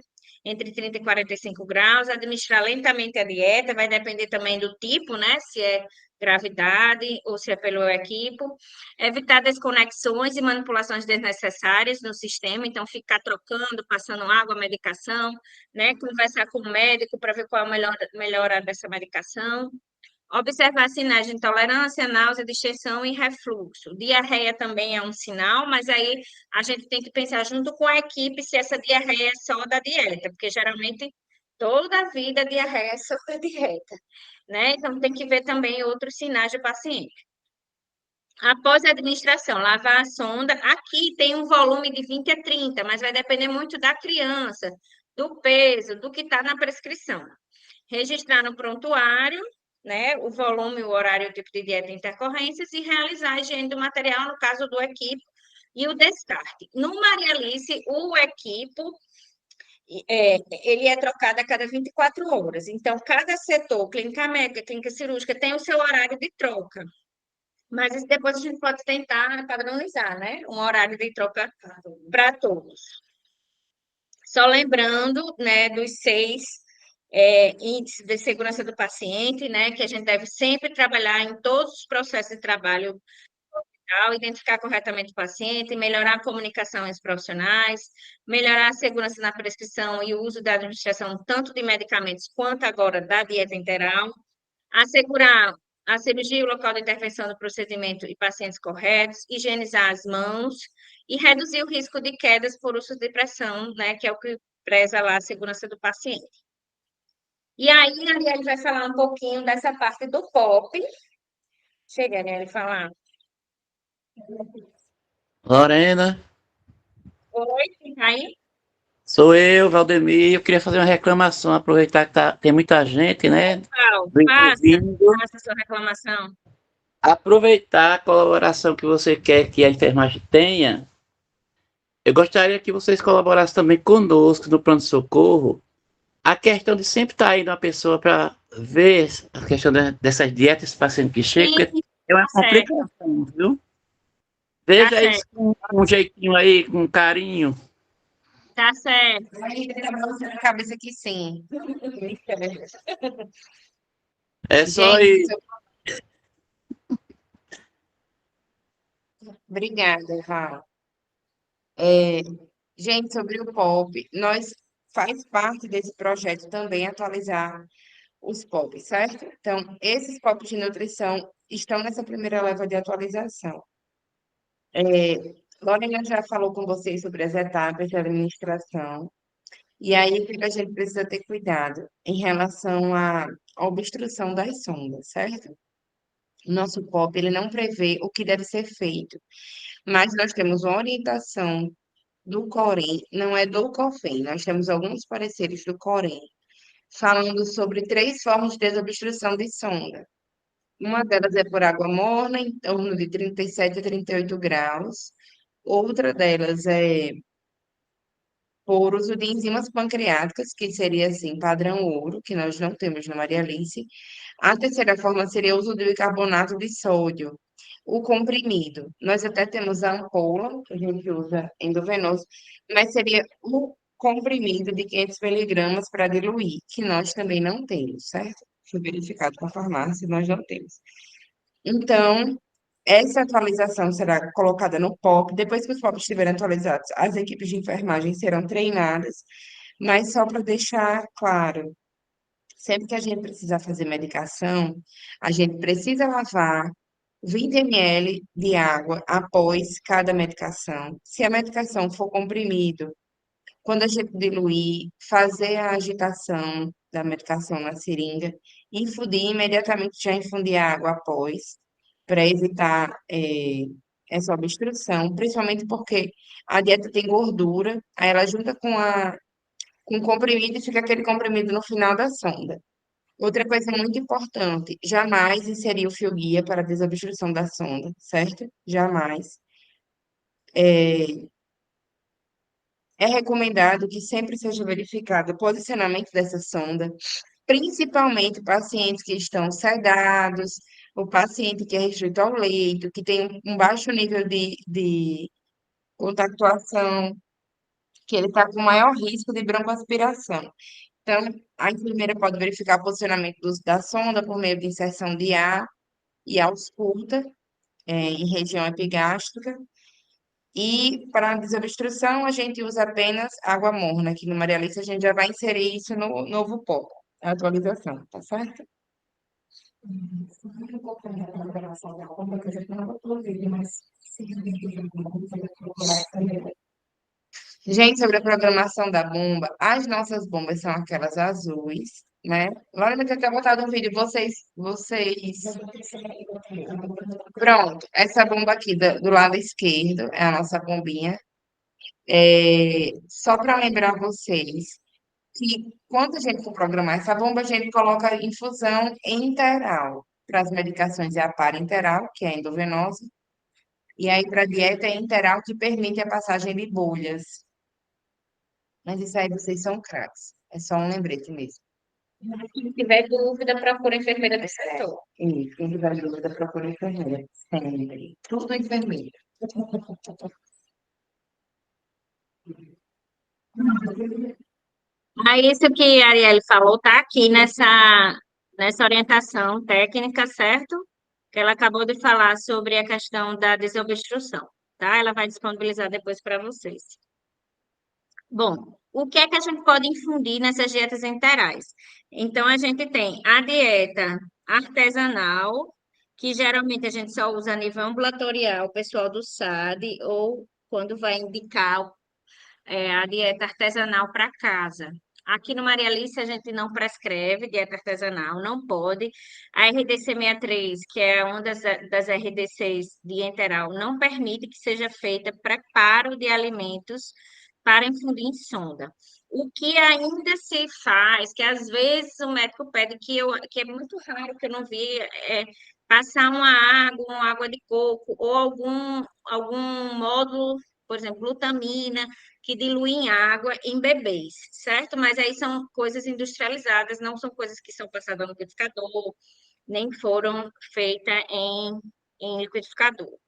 entre 30 e 45 graus, administrar lentamente a dieta, vai depender também do tipo, né? Se é gravidade ou se é pelo equipo. Evitar desconexões e manipulações desnecessárias no sistema, então ficar trocando, passando água, medicação, né? Conversar com o médico para ver qual é a melhora dessa medicação. Observar sinais de intolerância, náusea, distensão e refluxo. Diarreia também é um sinal, mas aí a gente tem que pensar junto com a equipe se essa diarreia é só da dieta, porque geralmente toda a vida a diarreia é só da dieta, né? Então tem que ver também outros sinais do paciente. Após a administração, lavar a sonda. Aqui tem um volume de 20 a 30, mas vai depender muito da criança, do peso, do que está na prescrição. Registrar no prontuário, né, o volume, o horário, o tipo de dieta e intercorrências e realizar a higiene do material, no caso do equipo, e o descarte. No Maria Alice, o equipo ele é trocado a cada 24 horas. Então, cada setor, clínica médica, clínica cirúrgica, tem o seu horário de troca. Mas isso depois a gente pode tentar padronizar, né? Um horário de troca para todos. Só lembrando, né, dos 6 índices de segurança do paciente, né, que a gente deve sempre trabalhar em todos os processos de trabalho, identificar corretamente o paciente, melhorar a comunicação entre os profissionais, melhorar a segurança na prescrição e o uso da administração tanto de medicamentos quanto agora da dieta interal, assegurar a cirurgia, o local de intervenção do procedimento e pacientes corretos, higienizar as mãos e reduzir o risco de quedas por uso de pressão, né, que é o que preza lá a segurança do paciente. E aí, a Arielle vai falar um pouquinho dessa parte do POP. Chega, Arielle, falar. Lorena, Oi, quem tá aí? sou eu, Valdemir. Eu queria fazer uma reclamação, aproveitar que tem muita gente, né? Paulo, Vindo. faça sua reclamação. Aproveitar a colaboração que você quer que a enfermagem tenha. Eu gostaria que vocês colaborassem também conosco no pronto-socorro. A questão de sempre estar indo uma pessoa para ver a questão dessas dietas paciente que chega, porque é uma Tá certo, complicação, viu? tá Veja isso certo, com um jeitinho aí, com carinho. tá certo. Aí tá balançando a cabeça que sim. É só Gente, ir. obrigada, Val. Gente, sobre o POP, nós faz parte desse projeto também atualizar os POPs, certo? Então, esses POPs de nutrição estão nessa primeira leva de atualização. Lorena já falou com vocês sobre as etapas de administração, e aí o que a gente precisa ter cuidado em relação à obstrução das sondas, certo? O nosso POP, ele não prevê o que deve ser feito, mas nós temos uma orientação do Corém, não é do COFEN, nós temos alguns pareceres do Corém, falando sobre 3 formas de desobstrução de sonda. Uma delas é por água morna, em torno de 37 a 38 graus. Outra delas é por uso de enzimas pancreáticas, que seria, assim, padrão ouro, que nós não temos na Maria Alice. A terceira forma seria o uso do bicarbonato de sódio, o comprimido. Nós até temos a ampola, que a gente usa endovenoso, mas seria o comprimido de 500 miligramas para diluir, que nós também não temos, certo? Foi verificado com a farmácia, nós não temos. Então, essa atualização será colocada no POP. Depois que os POPs estiverem atualizados, as equipes de enfermagem serão treinadas, mas só para deixar claro, sempre que a gente precisar fazer medicação, a gente precisa lavar 20 ml de água após cada medicação. Se a medicação for comprimido, quando a gente diluir, fazer a agitação da medicação na seringa, infundir imediatamente, já infundir água após, para evitar essa obstrução, principalmente porque a dieta tem gordura, aí ela junta com o comprimido e fica aquele comprimido no final da sonda. Outra coisa muito importante, jamais inserir o fio guia para desobstrução da sonda, certo? Jamais. É recomendado que sempre seja verificado o posicionamento dessa sonda, principalmente pacientes que estão sedados, o paciente que é restrito ao leito, que tem um baixo nível de contactuação, que ele está com maior risco de broncoaspiração. Então, a enfermeira pode verificar o posicionamento da sonda por meio de inserção de ar e ausculta, em região epigástrica. E para a desobstrução, a gente usa apenas água morna. Aqui no Maria Alice, a gente já vai inserir isso no novo POP, a atualização, tá certo? Gente, sobre a programação da bomba, as nossas bombas são aquelas azuis, né? Lorena já tinha botado um vídeo, vocês. Pronto, essa bomba aqui do lado esquerdo é a nossa bombinha. Só para lembrar vocês que quando a gente for programar essa bomba, a gente coloca infusão enteral. Para as medicações é a parenteral, que é a endovenosa, e aí para a dieta é enteral, que permite a passagem de bolhas. Mas isso aí vocês são craques. É só um lembrete mesmo. Se tiver dúvida, procura a enfermeira do setor. Isso, quem tiver dúvida, procura enfermeira. Sempre. Tudo enfermeira. Aí, isso que a Arielle falou está aqui nessa orientação técnica, certo? Que ela acabou de falar sobre a questão da desobstrução, tá? Ela vai disponibilizar depois para vocês. Bom, o que é que a gente pode infundir nessas dietas enterais? Então, a gente tem a dieta artesanal, que geralmente a gente só usa a nível ambulatorial, o pessoal do SAD, ou quando vai indicar a dieta artesanal para casa. Aqui no Maria Alice a gente não prescreve dieta artesanal, não pode. A RDC 63, que é uma das RDCs de enteral, não permite que seja feita preparo de alimentos para infundir em sonda. O que ainda se faz, que às vezes o médico pede, que é muito raro, que eu não vi, é passar uma água de coco ou algum módulo, por exemplo, glutamina, que dilui em água em bebês, certo? Mas aí são coisas industrializadas, não são coisas que são passadas no liquidificador, nem foram feitas em liquidificador.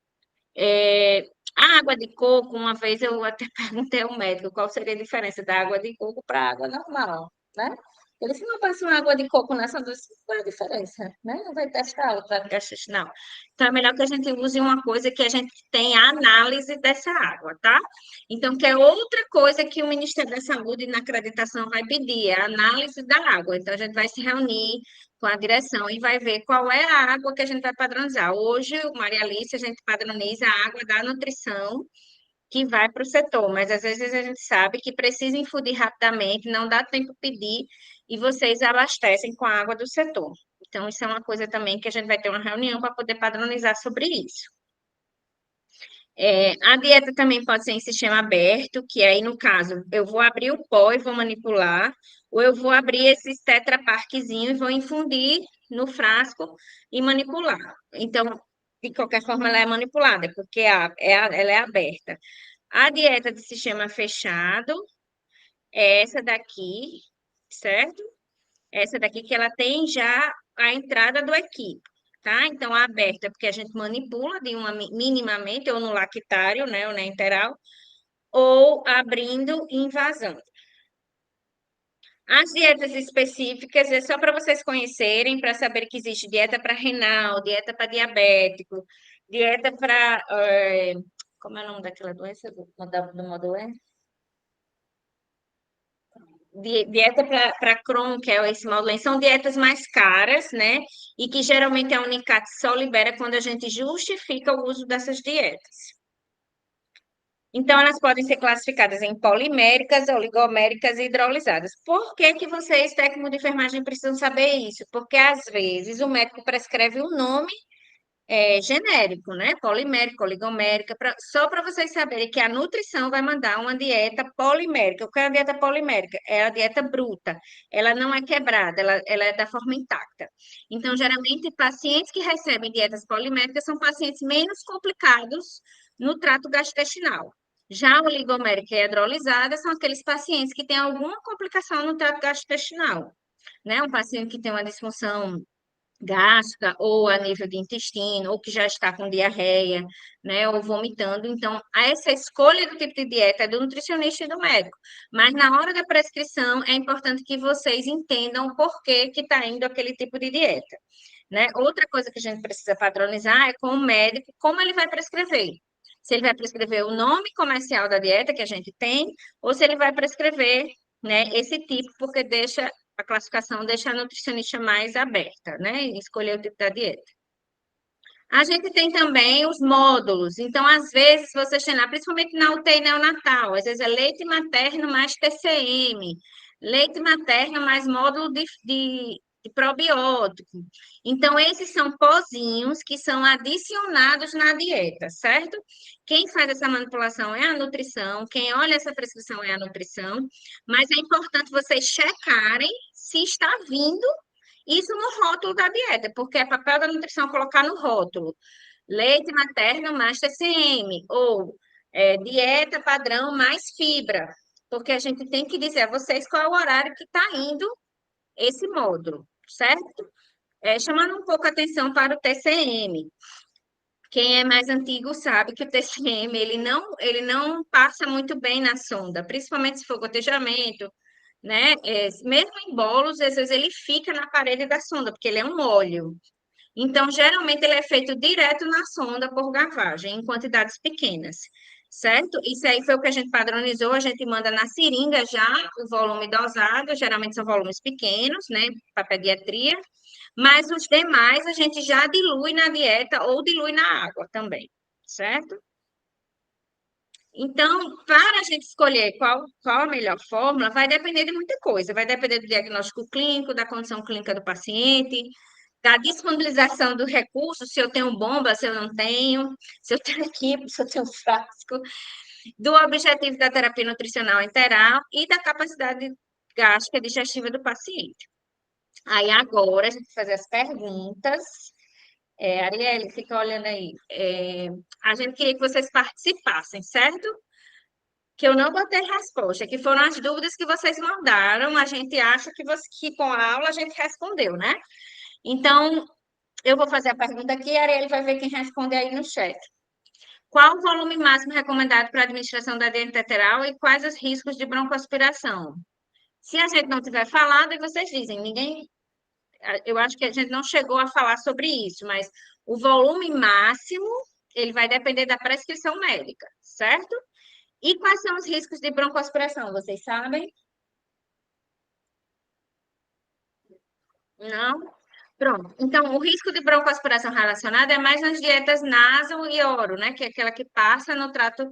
A água de coco, uma vez eu até perguntei ao médico qual seria a diferença da água de coco para a água normal, né? Ele disse, não passa uma água de coco nessa doce, qual é a diferença, né? Não vai testar outra gastrointestinal. Então, é melhor que a gente use uma coisa que a gente tenha análise dessa água, tá? Então, que é outra coisa que o Ministério da Saúde, na acreditação, vai pedir, é a análise da água. Então, a gente vai se reunir com a direção e vai ver qual é a água que a gente vai padronizar. Hoje, o Maria Alice, a gente padroniza a água da nutrição que vai para o setor, mas às vezes a gente sabe que precisa infundir rapidamente, não dá tempo de pedir, e vocês abastecem com a água do setor. Então, isso é uma coisa também que a gente vai ter uma reunião para poder padronizar sobre isso. A dieta também pode ser em sistema aberto, que aí, no caso, eu vou abrir o pó e vou manipular, ou eu vou abrir esses Tetra Pakzinho e vou infundir no frasco e manipular. Então, de qualquer forma, ela é manipulada, porque ela é aberta. A dieta de sistema fechado é essa daqui, certo? Essa daqui que ela tem já a entrada do equipo, tá? Então, a aberta, porque a gente manipula minimamente, ou no lactário, né, ou na enteral, ou abrindo e invasando. As dietas específicas é só para vocês conhecerem, para saber que existe dieta para renal, dieta para diabético, dieta para... como é o nome daquela doença do módulo E? Dieta para Crohn, que é esse módulo, são dietas mais caras, né? E que geralmente a Unicat só libera quando a gente justifica o uso dessas dietas. Então, elas podem ser classificadas em poliméricas, oligoméricas e hidrolisadas. Por que que vocês, técnicos de enfermagem, precisam saber isso? Porque, às vezes, o médico prescreve um nome genérico, né? Polimérica, oligomérica, só para vocês saberem que a nutrição vai mandar uma dieta polimérica. O que é a dieta polimérica? É a dieta bruta. Ela não é quebrada, ela é da forma intacta. Então, geralmente, pacientes que recebem dietas poliméricas são pacientes menos complicados no trato gastrointestinal. Já a oligomérica e a hidrolisada são aqueles pacientes que têm alguma complicação no trato gastrointestinal, né? Um paciente que tem uma disfunção gástrica ou a nível de intestino, ou que já está com diarreia, né, ou vomitando. Então, essa escolha do tipo de dieta é do nutricionista e do médico. Mas na hora da prescrição, é importante que vocês entendam o porquê que está indo aquele tipo de dieta, né? Outra coisa que a gente precisa padronizar é com o médico, como ele vai prescrever. Se ele vai prescrever o nome comercial da dieta que a gente tem, ou se ele vai prescrever, né, esse tipo, porque a classificação deixa a nutricionista mais aberta, né? E escolher o tipo da dieta. A gente tem também os módulos. Então, às vezes, vocês têm lá, principalmente na UTI neonatal, às vezes é leite materno mais TCM, leite materno mais módulo de probiótico. Então, esses são pozinhos que são adicionados na dieta, certo? Quem faz essa manipulação é a nutrição, quem olha essa prescrição é a nutrição, mas é importante vocês checarem se está vindo isso no rótulo da dieta, porque é papel da nutrição colocar no rótulo leite materno mais TCM, ou dieta padrão mais fibra, porque a gente tem que dizer a vocês qual é o horário que está indo esse módulo, certo? Chamando um pouco a atenção para o TCM. Quem é mais antigo sabe que o TCM ele não passa muito bem na sonda, principalmente se for gotejamento, né? Mesmo em bolos, às vezes ele fica na parede da sonda, porque ele é um óleo. Então, geralmente, ele é feito direto na sonda por garragem, em quantidades pequenas, certo? Isso aí foi o que a gente padronizou, a gente manda na seringa já o volume dosado, geralmente são volumes pequenos, né, para pediatria, Mas os demais a gente já dilui na dieta ou dilui na água também, certo? Então, para a gente escolher qual a melhor fórmula, vai depender de muita coisa. Vai depender do diagnóstico clínico, da condição clínica do paciente, da disponibilização do recurso, se eu tenho bomba, se eu não tenho, se eu tenho equipe, se eu tenho frasco, do objetivo da terapia nutricional interal e da capacidade gástrica e digestiva do paciente. Aí agora a gente vai fazer as perguntas. Arielle, fica olhando aí. A gente queria que vocês participassem, certo? Que eu não botei resposta, que foram as dúvidas que vocês mandaram. A gente acha que com a aula a gente respondeu, né? Então, eu vou fazer a pergunta aqui e a Arielle vai ver quem responde aí no chat. Qual o volume máximo recomendado para a administração da dieta enteral e quais os riscos de broncoaspiração? Se a gente não tiver falado, e vocês dizem, eu acho que a gente não chegou a falar sobre isso, mas o volume máximo, ele vai depender da prescrição médica, certo? E quais são os riscos de broncoaspiração, vocês sabem? Não? Pronto. Então, o risco de broncoaspiração relacionado é mais nas dietas naso e oro, né? Que é aquela que passa no trato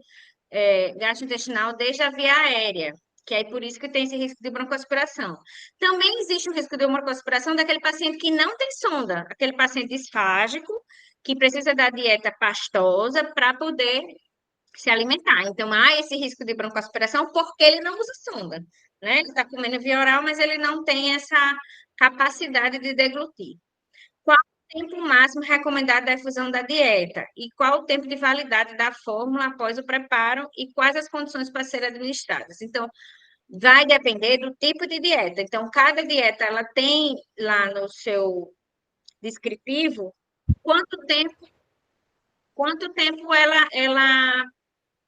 gastrointestinal desde a via aérea, que é por isso que tem esse risco de broncoaspiração. Também existe o risco de broncoaspiração daquele paciente que não tem sonda, aquele paciente disfágico, que precisa da dieta pastosa para poder se alimentar. Então, há esse risco de broncoaspiração porque ele não usa sonda, né? Ele está comendo via oral, mas ele não tem essa capacidade de deglutir. Qual o tempo máximo recomendado da efusão da dieta? E qual o tempo de validade da fórmula após o preparo? E quais as condições para serem administradas? Então, vai depender do tipo de dieta. Então, cada dieta, ela tem lá no seu descritivo quanto tempo ela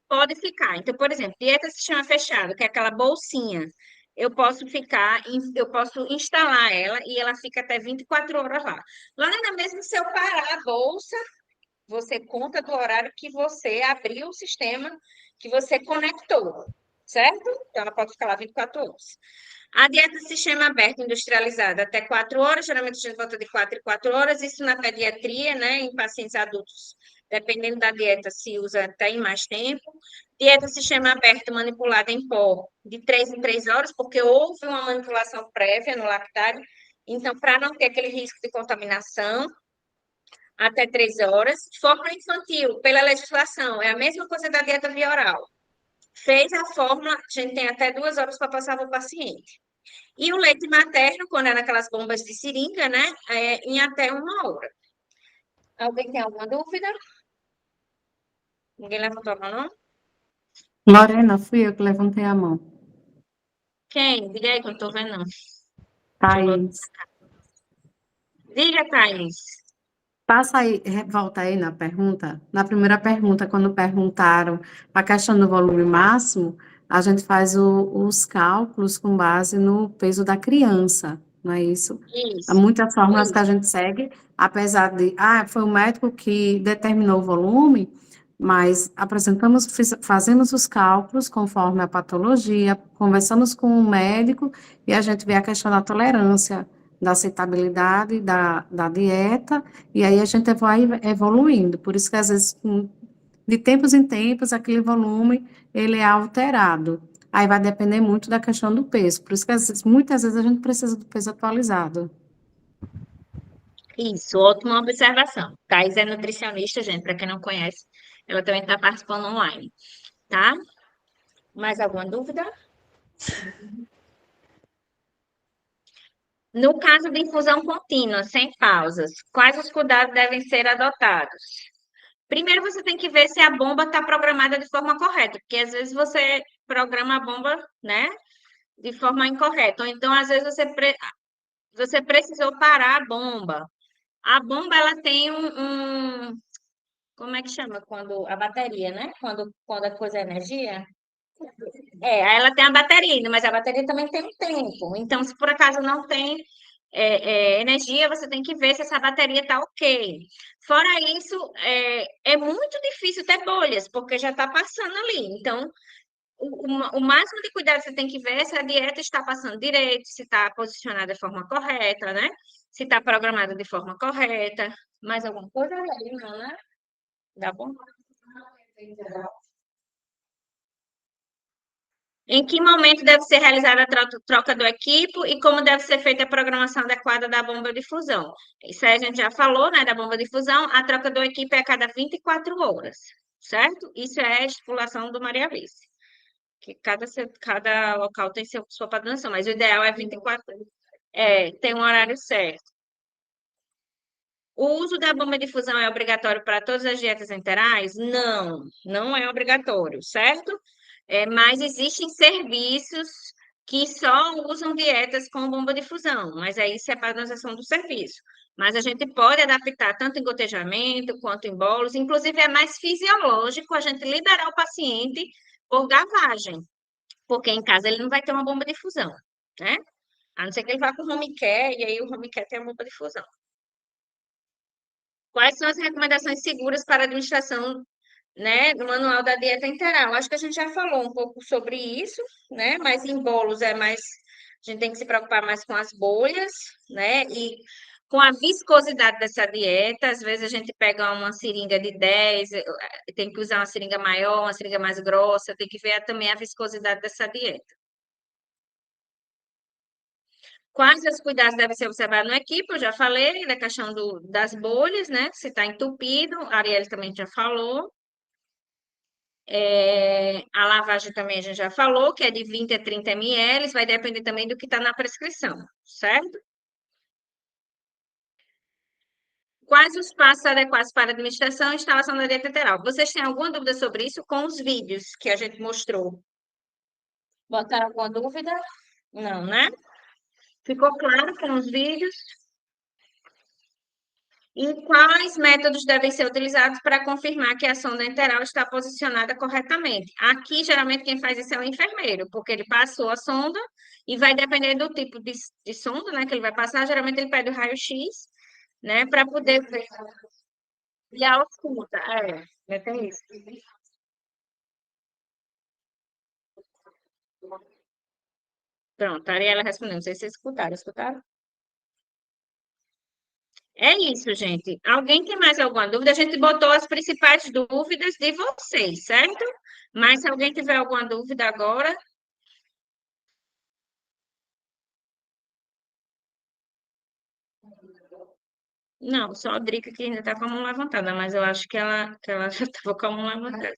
pode ficar. Então, por exemplo, dieta sistema fechado, que é aquela bolsinha. Eu posso instalar ela e ela fica até 24 horas lá. Lá ainda mesmo, se eu parar a bolsa, você conta do horário que você abriu o sistema, que você conectou, certo? Então, ela pode ficar lá 24 horas. A dieta sistema aberto industrializada até 4 horas, geralmente a gente volta de 4 em 4 horas, isso na pediatria, né, em pacientes adultos, dependendo da dieta, se usa até em mais tempo. Dieta sistema aberto manipulada em pó, de 3 em 3 horas, porque houve uma manipulação prévia no lactário, então, para não ter aquele risco de contaminação, até 3 horas. Fórmula infantil, pela legislação, é a mesma coisa da dieta via oral. Fez a fórmula, a gente tem até 2 horas para passar para o paciente. E o leite materno, quando é naquelas bombas de seringa, né? Em até 1 hora. Alguém tem alguma dúvida? Ninguém levantou a mão, não? Lorena, fui eu que levantei a mão. Quem? Diga aí que eu não estou vendo, não. Thaís, Diga, Thaís. passa aí, volta aí na pergunta. Na primeira pergunta, quando perguntaram a questão do volume máximo, a gente faz os cálculos com base no peso da criança, não é isso? Há Isso. muitas fórmulas que a gente segue, apesar de, foi o médico que determinou o volume, mas fazemos os cálculos conforme a patologia, conversamos com o médico e a gente vê a questão da tolerância, da aceitabilidade da dieta, e aí a gente vai evoluindo. Por isso que, às vezes, de tempos em tempos, aquele volume, ele é alterado. Aí vai depender muito da questão do peso. Por isso que, muitas vezes, a gente precisa do peso atualizado. Isso, ótima observação. Thais é nutricionista, gente, para quem não conhece, ela também está participando online, tá? Mais alguma dúvida? No caso de infusão contínua, sem pausas, quais os cuidados devem ser adotados? Primeiro, você tem que ver se a bomba está programada de forma correta, porque às vezes você programa a bomba, né, de forma incorreta. Ou então, às vezes, você precisou parar a bomba. A bomba, ela tem como é que chama? Quando a bateria, né? Quando a coisa é energia. Aí ela tem a bateria ainda, mas a bateria também tem um tempo. Então, se por acaso não tem energia, você tem que ver se essa bateria está ok. Fora isso, é muito difícil ter bolhas, porque já está passando ali. Então, o máximo de cuidado que você tem que ver é se a dieta está passando direito, se está posicionada de forma correta, né? Se está programada de forma correta. Mais alguma coisa? Não, né? Tá bom? Em que momento deve ser realizada a troca do equipo e como deve ser feita a programação adequada da bomba de fusão? Isso aí a gente já falou, né, da bomba de fusão. A troca do equipe é a cada 24 horas, certo? Isso é a estipulação do Maria Alice, que cada local tem sua padronização, mas o ideal é 24 horas. Tem um horário certo. O uso da bomba de fusão é obrigatório para todas as dietas enterais? Não, não é obrigatório, certo? Mas existem serviços que só usam dietas com bomba de fusão, mas aí isso é a padronização do serviço. Mas a gente pode adaptar tanto em gotejamento quanto em bolos, inclusive é mais fisiológico a gente liberar o paciente por gavagem, porque em casa ele não vai ter uma bomba de fusão, né? A não ser que ele vá com o home care, e aí o home care tem a bomba de fusão. Quais são as recomendações seguras para a administração, né, do manual da dieta interal? Acho que a gente já falou um pouco sobre isso, né? Mas em bolos a gente tem que se preocupar mais com as bolhas, né? E com a viscosidade dessa dieta, às vezes a gente pega uma seringa de 10, tem que usar uma seringa maior, uma seringa mais grossa, tem que ver também a viscosidade dessa dieta. Quais os cuidados devem ser observados no equipe? Eu já falei da questão das bolhas, né? Se está entupido, a Arielle também já falou. A lavagem também a gente já falou, que é de 20 a 30 ml, vai depender também do que está na prescrição, certo? Quais os passos adequados para a administração e instalação da dieta enteral? Vocês têm alguma dúvida sobre isso com os vídeos que a gente mostrou? Botaram alguma dúvida? Não, né? Ficou claro com os vídeos? E quais métodos devem ser utilizados para confirmar que a sonda enteral está posicionada corretamente? Aqui, geralmente, quem faz isso é o enfermeiro, porque ele passou a sonda e vai depender do tipo de sonda, né, que ele vai passar. Geralmente, ele pede o raio-x, né, para poder ver. E a ausculta, né, tem isso. Pronto, a Ariela respondeu. Não sei se vocês escutaram. Escutaram? É isso, gente. Alguém tem mais alguma dúvida? A gente botou as principais dúvidas de vocês, certo? Mas se alguém tiver alguma dúvida agora. Não, só a Drica que ainda está com a mão levantada, mas eu acho que ela já estava com a mão levantada.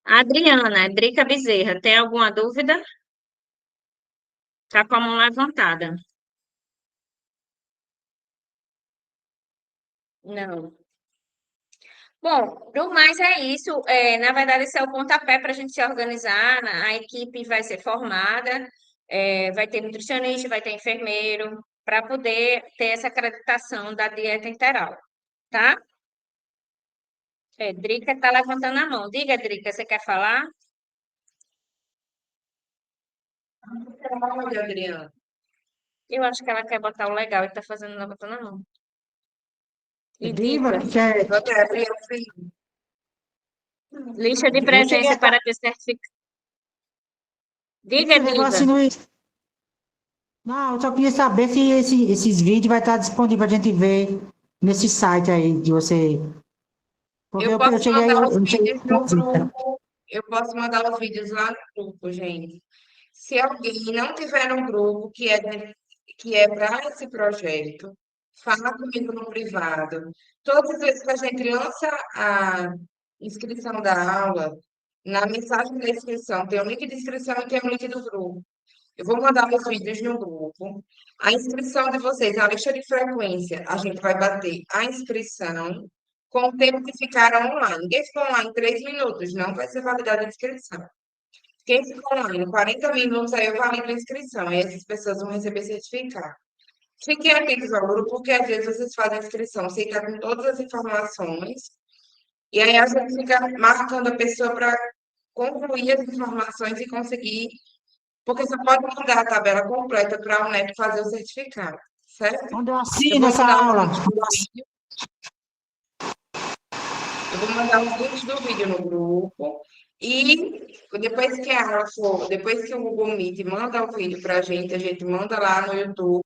Adriana, Drica Bezerra, tem alguma dúvida? Está com a mão levantada. Não. Bom, do mais é isso. Na verdade, esse é o pontapé para a gente se organizar. A equipe vai ser formada, vai ter nutricionista, vai ter enfermeiro, para poder ter essa acreditação da dieta interal, tá? Drica está levantando a mão. Diga, Drica, você quer falar? Olha, Adriana. Eu acho que ela quer botar o legal e está fazendo levantando a mão. E Diva, dica, Bota aí, Adriana, sim. lista de eu cheguei presença a para ter certificado. Diga, esse negócio Diva. Não, eu só queria saber se esses vídeos vai estar disponível para a gente ver nesse site aí de você. Porque Eu eu posso cheguei aí, mandar eu os não cheguei. vídeos no grupo. Eu posso mandar os vídeos lá no grupo, gente. Se alguém não tiver um grupo que é para esse projeto, fala comigo no privado. Todas as vezes que a gente lança a inscrição da aula, na mensagem da inscrição tem o link de inscrição e tem o link do grupo. Eu vou mandar os vídeos no grupo. A inscrição de vocês, a lista de frequência, a gente vai bater a inscrição com o tempo que ficaram online. Quem ficou online 3 minutos, não vai ser validada a inscrição. Quem ficou online 40 minutos, aí eu valido a inscrição. E essas pessoas vão receber certificado. Fiquem atentos ao grupo, porque às vezes vocês fazem a inscrição sem estar com todas as informações. E aí a gente fica marcando a pessoa para concluir as informações e conseguir. Porque você pode mandar a tabela completa para a UNEP fazer o certificado, certo? Onde eu Eu assino vou essa mandar aula? um vídeo. Eu vou mandar os links do vídeo no grupo e depois que o Google Meet manda o vídeo para a gente manda lá no YouTube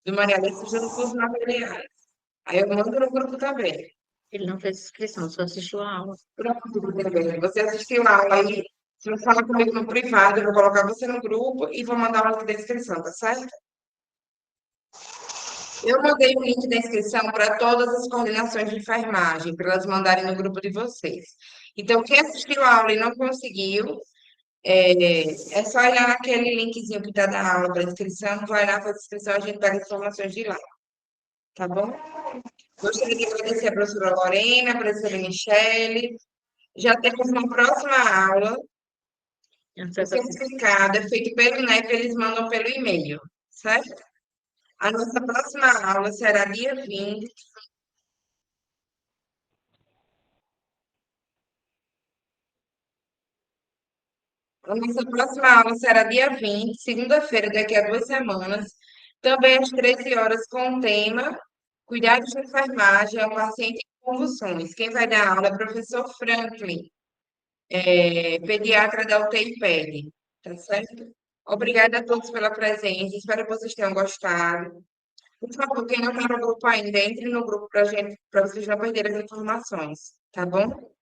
do Maria Alice junto com os materiais. Aí eu mando no grupo também. Ele não fez inscrição, só assistiu a aula. Pronto, também. Você assistiu a aula aí, você fala comigo no privado, eu vou colocar você no grupo e vou mandar o link da inscrição, tá certo? Eu mandei o link da inscrição para todas as coordenações de enfermagem, para elas mandarem no grupo de vocês. Então, quem assistiu a aula e não conseguiu, é só ir lá naquele linkzinho que está da aula para inscrição, vai lá para a inscrição, a gente pega as informações de lá, tá bom? Gostaria de agradecer a professora Lorena, a professora Michele. Já temos uma próxima aula, o certificado é feito pelo NEP, eles mandam pelo e-mail, certo? A nossa próxima aula será dia 20. A nossa próxima aula será dia 20, segunda-feira, daqui a 2 semanas, também às 13 horas, com o tema Cuidados de enfermagem ao paciente com convulsões. Quem vai dar aula é o professor Franklin, pediatra da UTI PED, tá certo? Obrigada a todos pela presença, espero que vocês tenham gostado. Por favor, quem não está no grupo ainda, entre no grupo para gente, para vocês não perderem as informações, tá bom?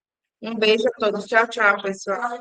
Um beijo a todos. Tchau, tchau, pessoal.